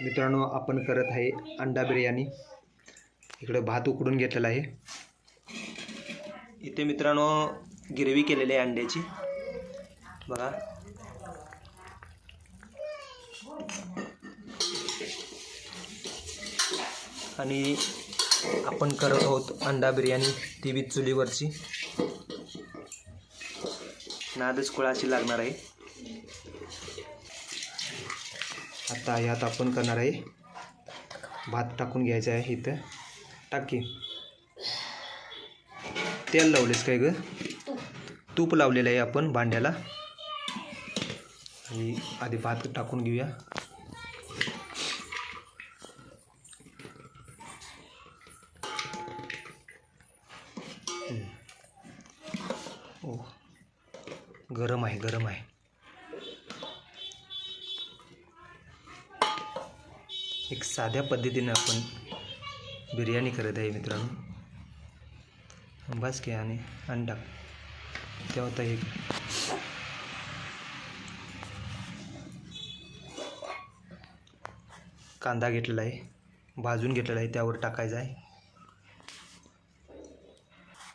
मित्रांनो आपण करत आहे अंडा बिर्याणी। इकडे भात उकडून घेतलेला आहे। इथे मित्रांनो ग्रेव्ही केलेली आहे अंड्याची बघा। आणि आपण करत आहोत अंडा बिर्याणी ती बी चुलीवरची। नादच कुळाशी लागणार आहे। आता यात आपण करणार आहे भात टाकून घ्यायचा आहे। इथं टाकी तेल लावलेस काय ग? तूप लावलेलं आहे आपण भांड्याला। आणि आधी भात टाकून घेऊया। ओ गरम आहे गरम आहे। एक साध्या पद्धतीने आपण बिर्याणी करत आहे मित्रांनो। बस की आणि अंडा तेव्हा एक कांदा घेतलेला आहे, भाजून घेतलेला आहे, त्यावर टाकायचा आहे।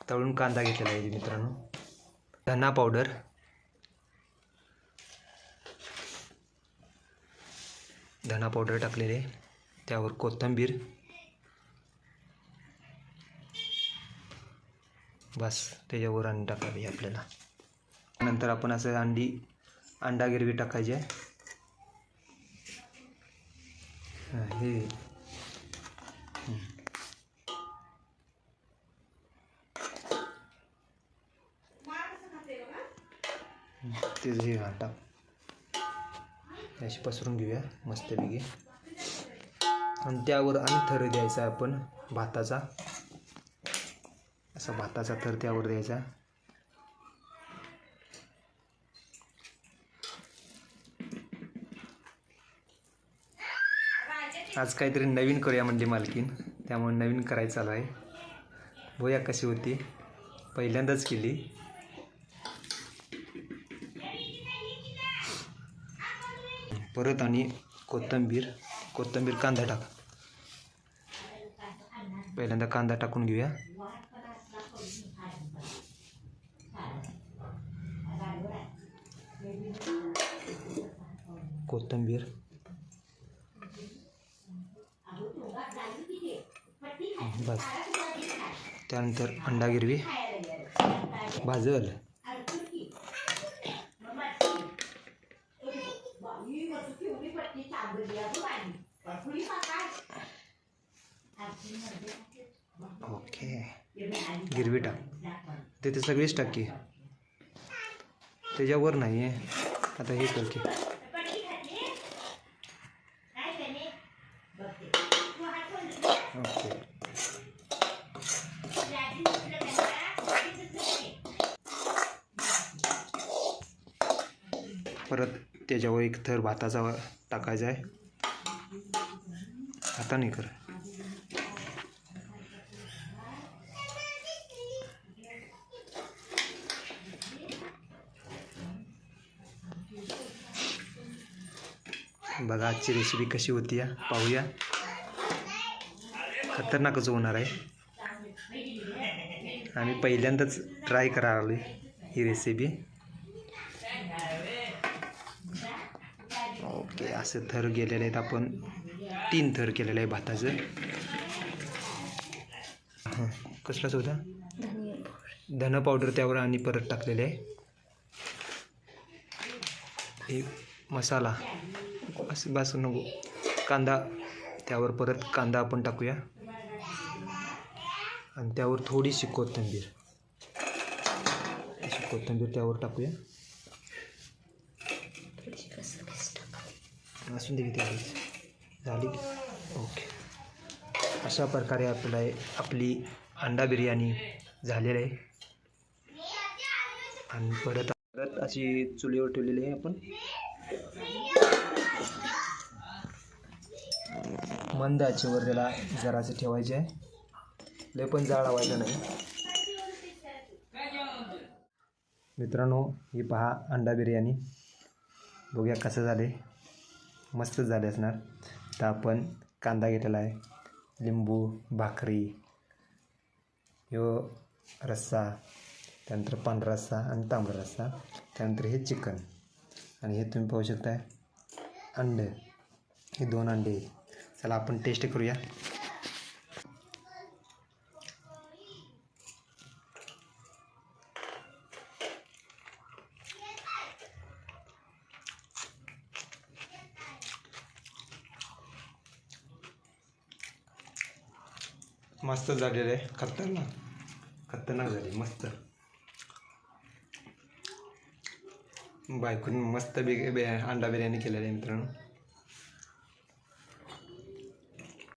तळून कांदा घेतलेला आहे मित्रांनो। धना पावडर, धना पावडर टाकलेले आहे, त्यावर कोथिंबीर, बस त्याच्यावर अंडा टाकावी आपल्याला। नंतर आपण असं अंडा गिरवी टाकायची आहे। हे ते टाक अशी पसरून घेऊया मस्तपैकी। आणि त्यावर आणि थर द्यायचा आपण भाताचा, असा भाताचा थर त्यावर द्यायचा। आज काहीतरी नवीन करूया म्हणजे मालकीन, त्यामुळे नवीन करायचं चालू आहे। बघूया कशी होती, पहिल्यांदाच केली। परत आणि कोथिंबीर कांदा टाक। पहिल्यांदा कांदा टाकून घेऊया। कोथिंबीर, बस त्यानंतर अंडा गिरवी भाजल। ओके गिरवी टाक, तिथे सगळीच टाकी, त्याच्यावर नाही आहे। आता हे कर की ओके। परत त्याच्यावर एक थर भाताचा टाकायचा आहे। आता नाही कर, बघा आजची रेसिपी कशी होती या पाहूया। खतरनाकच होणार आहे। आम्ही पहिल्यांदाच ट्राय करावी ही रेसिपी। ओके असे थर गेलेले आहेत, आपण 3 थर केलेलं आहे भाताचं। कसलाच होता धना पावडर त्यावर आणि परत टाकलेले आहे। हे मसाला असं बस नको, कांदा त्यावर परत कांदा आपण टाकूया। आणि त्यावर थोडीशी कोथिंबीर, अशी कोथिंबीर त्यावर टाकूया। असून दे किती झाली। ओके अशा प्रकारे आपली अंडा बिर्याणी झालेली आहे। आणि परत अशी चुलीवर ठेवलेली आहे आपण। मंद आचेवर त्याला जरासे ठेवायचे आहे, लय पण जाळ लावायचं नाही। मित्रांनो ही पहा अंडा बिर्याणी, बघूया कसं झाले, मस्त झाले असणार। इथं आपण कांदा घेतलेला आहे, लिंबू, भाकरी, ह्यो रस्सा, त्यानंतर पांढरा रस्सा आणि तांबडा रस्सा, त्यानंतर हे चिकन आणि हे तुम्ही पाहू शकता अंडे, हे 2 अंडे. चला आपण टेस्ट करूया. मस्त झालेलं आहे, खतरनाक झाली, मस्त. बायकोने मस्त अंडा बिर्याणी केलेली आहे मित्रांनो.